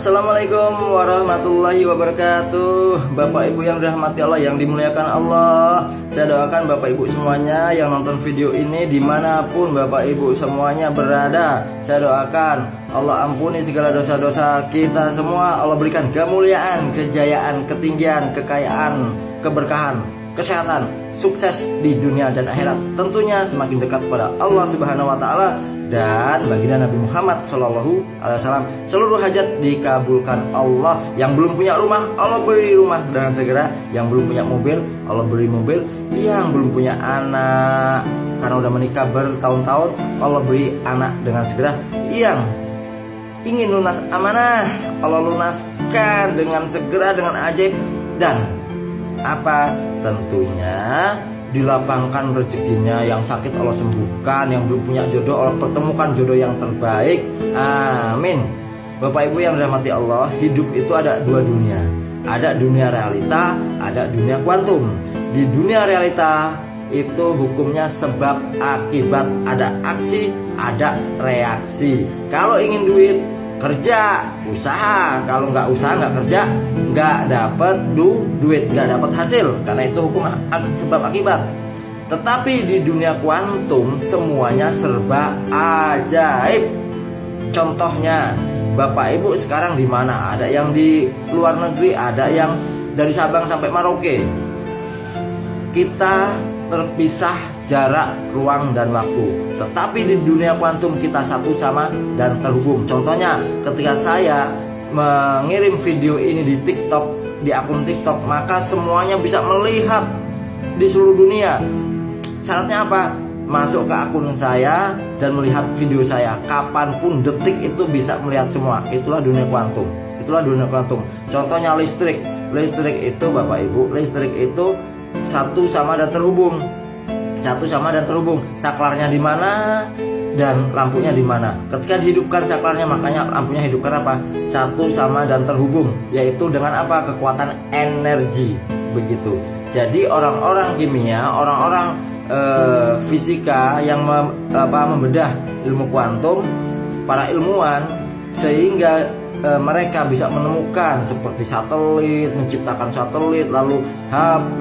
Assalamualaikum warahmatullahi wabarakatuh. Bapak Ibu yang dirahmati Allah, yang dimuliakan Allah, saya doakan Bapak Ibu semuanya yang nonton video ini dimanapun Bapak Ibu semuanya berada, saya doakan Allah ampuni segala dosa-dosa kita semua. Allah berikan kemuliaan, kejayaan, ketinggian, kekayaan, keberkahan, kesehatan, sukses di dunia dan akhirat. Tentunya semakin dekat kepada Allah Subhanahu wa taala dan baginda Nabi Muhammad SAW. Seluruh hajat dikabulkan Allah. Yang belum punya rumah, Allah beri rumah dengan segera. Yang belum punya mobil, Allah beri mobil. Yang belum punya anak karena udah menikah bertahun-tahun, Allah beri anak dengan segera. Yang ingin lunas amanah, Allah lunaskan dengan segera, dengan ajaib. Dan apa? Tentunya dilapangkan rezekinya. Yang sakit Allah sembuhkan, yang belum punya jodoh Allah pertemukan jodoh yang terbaik. Amin. Bapak Ibu yang dirahmati Allah, hidup itu ada dua dunia. Ada dunia realita, ada dunia kuantum. Di dunia realita itu hukumnya sebab akibat, ada aksi, ada reaksi. Kalau ingin duit, kerja, usaha. Kalau nggak usaha, nggak kerja, nggak dapat duit, nggak dapat hasil. Karena itu hukum sebab akibat. Tetapi di dunia kuantum semuanya serba ajaib. Contohnya, Bapak Ibu sekarang di mana? Ada yang di luar negeri, ada yang dari Sabang sampai Merauke. Kita terpisah jarak, ruang, dan waktu. Tetapi di dunia kuantum kita satu sama dan terhubung. Contohnya, ketika saya mengirim video ini di TikTok, di akun TikTok, maka semuanya bisa melihat di seluruh dunia. Syaratnya apa? Masuk ke akun saya dan melihat video saya. Kapanpun, detik itu bisa melihat semua. Itulah dunia kuantum. Itulah dunia kuantum. Contohnya listrik. Listrik itu Bapak Ibu, listrik itu satu sama dan terhubung. Satu sama dan terhubung. Saklarnya di mana dan lampunya di mana. Ketika dihidupkan saklarnya, makanya lampunya hidupkan apa? Satu sama dan terhubung, yaitu dengan apa? Kekuatan energi. Begitu. Jadi orang-orang kimia, orang-orang fisika yang membedah ilmu kuantum, para ilmuwan, sehingga mereka bisa menemukan seperti satelit, menciptakan satelit, lalu HP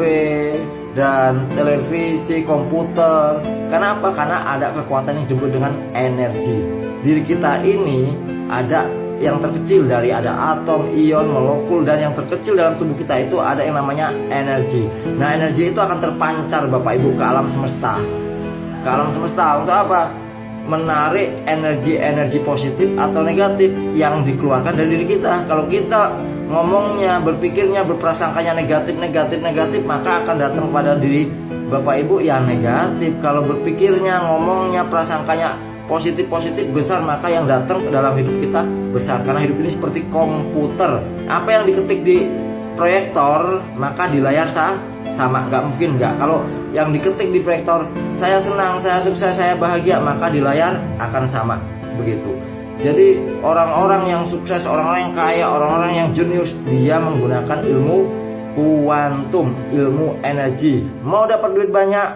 dan televisi, komputer. Kenapa? Karena ada kekuatan yang disebut dengan energi. Diri kita ini ada yang terkecil dari ada atom, ion, molekul, dan yang terkecil dalam tubuh kita itu ada yang namanya energi. Nah, energi itu akan terpancar Bapak Ibu ke alam semesta. Ke alam semesta untuk apa? Menarik energi-energi positif atau negatif yang dikeluarkan dari diri kita. Kalau kita ngomongnya, berpikirnya, berprasangkanya negatif, maka akan datang pada diri Bapak Ibu yang negatif. Kalau berpikirnya, ngomongnya, prasangkanya positif besar, maka yang datang ke dalam hidup kita besar. Karena hidup ini seperti komputer. Apa yang diketik di proyektor, maka di layar sama. Nggak mungkin nggak. Kalau yang diketik di proyektor, saya senang, saya sukses, saya bahagia, maka di layar akan sama. Begitu. Jadi orang-orang yang sukses, orang-orang yang kaya, orang-orang yang jenius, dia menggunakan ilmu kuantum, ilmu energi. Mau dapat duit banyak,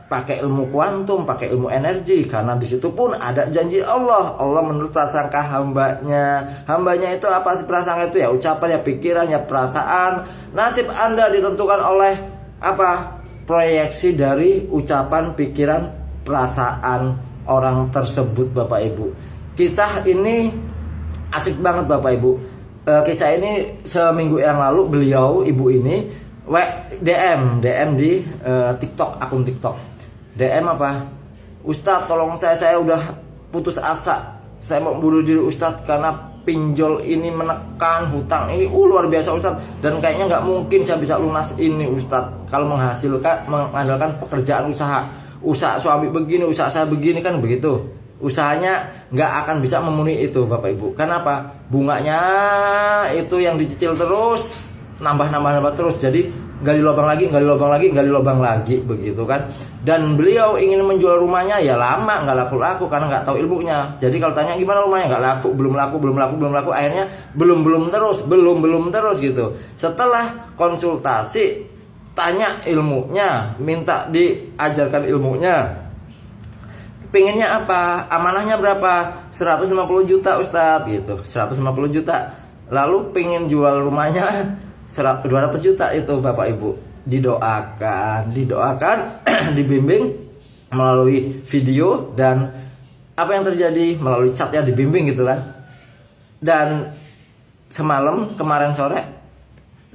pakai ilmu kuantum, pakai ilmu energi. Karena di situ pun ada janji Allah. Allah menurut prasangka hambanya. Hambanya itu apa sih prasangka itu? Ya ucapan, ya pikiran, ya perasaan. Nasib Anda ditentukan oleh apa? Proyeksi dari ucapan, pikiran, perasaan orang tersebut Bapak Ibu. Kisah ini asik banget Bapak Ibu. Kisah ini seminggu yang lalu beliau, ibu ini DM di TikTok, akun TikTok. DM apa? Ustadz, tolong saya udah putus asa. Saya mau bunuh diri Ustadz karena pinjol ini menekan, hutang ini luar biasa Ustadz. Dan kayaknya nggak mungkin saya bisa lunas ini Ustadz kalau mengandalkan pekerjaan usaha. Usaha suami begini, usaha saya begini, kan begitu. Usahanya nggak akan bisa memenuhi itu Bapak Ibu. Kenapa? Bunganya itu yang dicicil terus, nambah terus. Jadi nggak dilobang lagi begitu kan. Dan beliau ingin menjual rumahnya, ya lama nggak laku karena nggak tahu ilmunya. Jadi kalau tanya gimana rumahnya, nggak laku, belum laku, akhirnya belum terus gitu. Setelah konsultasi, tanya ilmunya, minta diajarkan ilmunya, pinginnya apa, amanahnya berapa, 150 juta Ustadz gitu. 150 juta lalu pengen jual rumahnya 200 juta itu Bapak Ibu. Didoakan dibimbing melalui video, dan apa yang terjadi melalui chat ya, dibimbing gitu kan. Dan semalam kemarin sore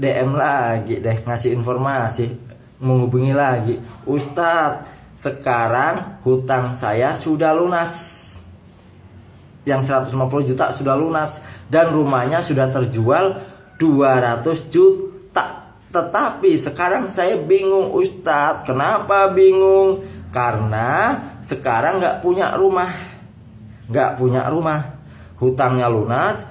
DM lagi deh, ngasih informasi, menghubungi lagi, Ustadz sekarang hutang saya sudah lunas, yang 150 juta sudah lunas, dan rumahnya sudah terjual 200 juta. Tetapi sekarang saya bingung Ustadz. Kenapa bingung? Karena sekarang nggak punya rumah, hutangnya lunas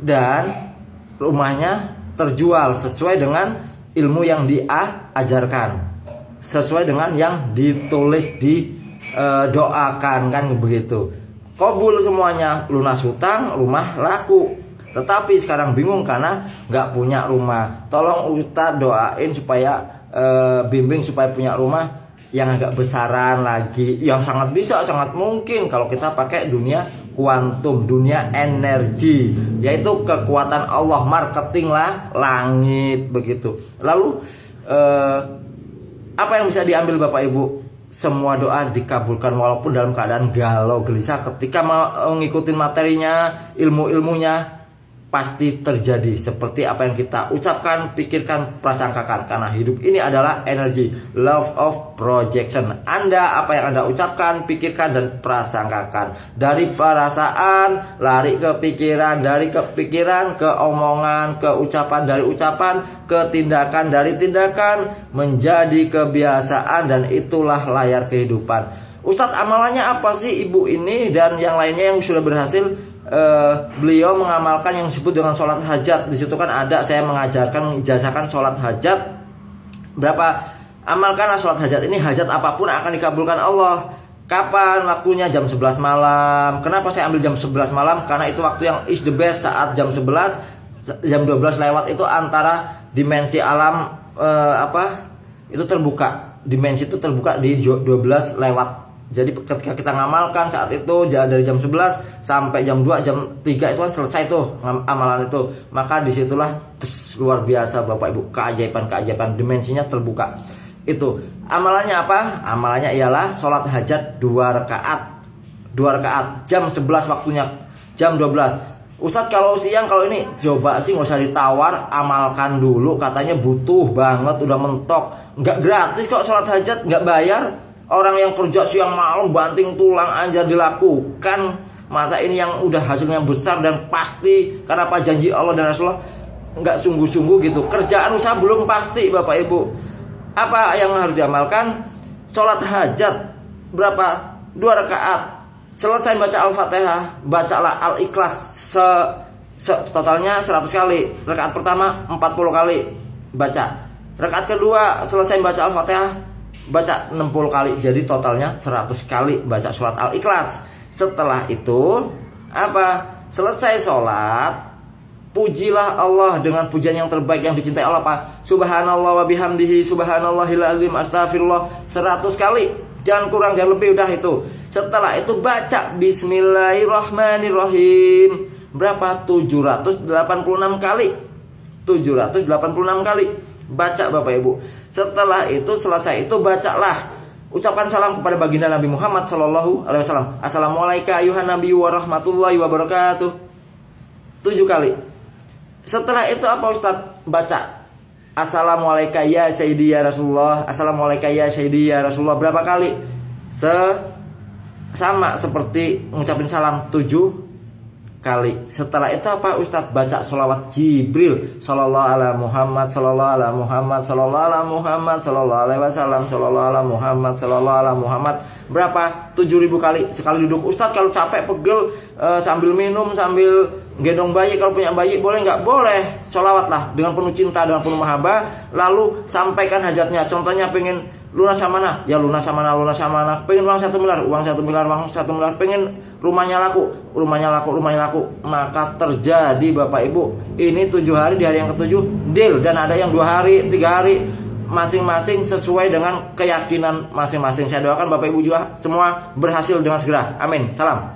dan rumahnya terjual sesuai dengan ilmu yang diajarkan, sesuai dengan yang ditulis doakan kan begitu. Kabul semuanya, lunas hutang, rumah laku. Tetapi sekarang bingung karena nggak punya rumah. Tolong Ustadz doain supaya bimbing supaya punya rumah yang agak besaran lagi. Yang sangat bisa, sangat mungkin kalau kita pakai dunia kuantum, dunia energi, yaitu kekuatan Allah, marketing lah langit begitu. Lalu apa yang bisa diambil Bapak Ibu? Semua doa dikabulkan walaupun dalam keadaan galau gelisah. Ketika mengikuti materinya, ilmunya pasti terjadi seperti apa yang kita ucapkan, pikirkan, prasangkakan. Karena hidup ini adalah energi, love of projection. Anda, apa yang Anda ucapkan, pikirkan, dan prasangkakan. Dari perasaan lari ke pikiran, dari kepikiran ke omongan, ke ucapan, dari ucapan ke tindakan, dari tindakan menjadi kebiasaan, dan itulah layar kehidupan. Ustadz, amalannya apa sih ibu ini dan yang lainnya yang sudah berhasil? Beliau mengamalkan yang disebut dengan sholat hajat. Di situ kan ada, saya mengajarkan, mengijazakan sholat hajat. Berapa? Amalkanlah sholat hajat ini, hajat apapun akan dikabulkan Allah. Kapan waktunya? Jam 11 malam. Kenapa saya ambil jam 11 malam? Karena itu waktu yang is the best. Saat jam 11, jam 12 lewat itu antara dimensi alam itu terbuka. Dimensi itu terbuka di 12 lewat. Jadi ketika kita ngamalkan saat itu dari jam 11 sampai jam 2, jam 3 itu kan selesai tuh amalan itu. Maka disitulah luar biasa Bapak Ibu, keajaiban dimensinya terbuka. Itu amalannya apa? Amalannya ialah sholat hajat 2 rakaat. 2 rakaat jam 11 waktunya, jam 12. Ustadz kalau siang, kalau ini coba sih nggak usah ditawar, amalkan dulu. Katanya butuh banget, udah mentok. Nggak gratis kok sholat hajat, nggak bayar. Orang yang kerja siang malam banting tulang aja dilakukan. Masa ini yang udah hasilnya besar dan pasti karena apa, janji Allah dan Rasulullah, nggak sungguh-sungguh gitu. Kerjaan usaha belum pasti Bapak Ibu. Apa yang harus diamalkan? Sholat hajat berapa? 2 rakaat. Selesai baca Al-Fatihah, bacalah Al-Ikhlas totalnya 100 kali. Rakaat pertama 40 kali baca. Rakaat kedua selesai baca Al-Fatihah, baca 60 kali. Jadi totalnya 100 kali baca surat Al-Ikhlas. Setelah itu apa? Selesai sholat, pujilah Allah dengan pujian yang terbaik yang dicintai Allah, apa? Subhanallah wa bihamdihi, subhanallahil azim, astagfirullah 100 kali. Jangan kurang, jangan lebih, udah itu. Setelah itu baca Bismillahirrahmanirrahim. Berapa? 786 kali. 786 kali baca Bapak Ibu. Setelah itu selesai itu bacalah, ucapkan salam kepada baginda Nabi Muhammad Sallallahu Alaihi Wasallam. Assalamualaikum ayuhan Nabi warahmatullahi wabarakatuh 7 kali. Setelah itu apa Ustadz? Baca Assalamualaikum ya Sayyidi ya Rasulullah. Assalamualaikum ya Sayyidi ya Rasulullah. Berapa kali? Sama seperti ngucapin salam 7 kali. Setelah itu apa Ustadz? Baca sholawat Jibril, sallallahu ala Muhammad, sallallahu ala Muhammad, sallallahu ala Muhammad, sallallahu alaihi wasallam, sallallahu ala Muhammad, sallallahu ala Muhammad. Berapa? 7.000 kali sekali duduk. Ustadz kalau capek pegel sambil minum, sambil gendong bayi, kalau punya bayi boleh nggak? Boleh. Sholawatlah dengan penuh cinta, dengan penuh mahabbah. Lalu sampaikan hajatnya. Contohnya pengen lunas sama mana? Ya lunas sama mana, lunas sama mana. Pengen uang 1 miliar, uang 1 miliar, uang 1 miliar. Pengen rumahnya laku, rumahnya laku, rumahnya laku. Maka terjadi Bapak Ibu. Ini 7 hari, di hari yang ke-7 deal. Dan ada yang 2 hari, 3 hari. Masing-masing sesuai dengan keyakinan masing-masing. Saya doakan Bapak Ibu juga semua berhasil dengan segera. Amin. Salam.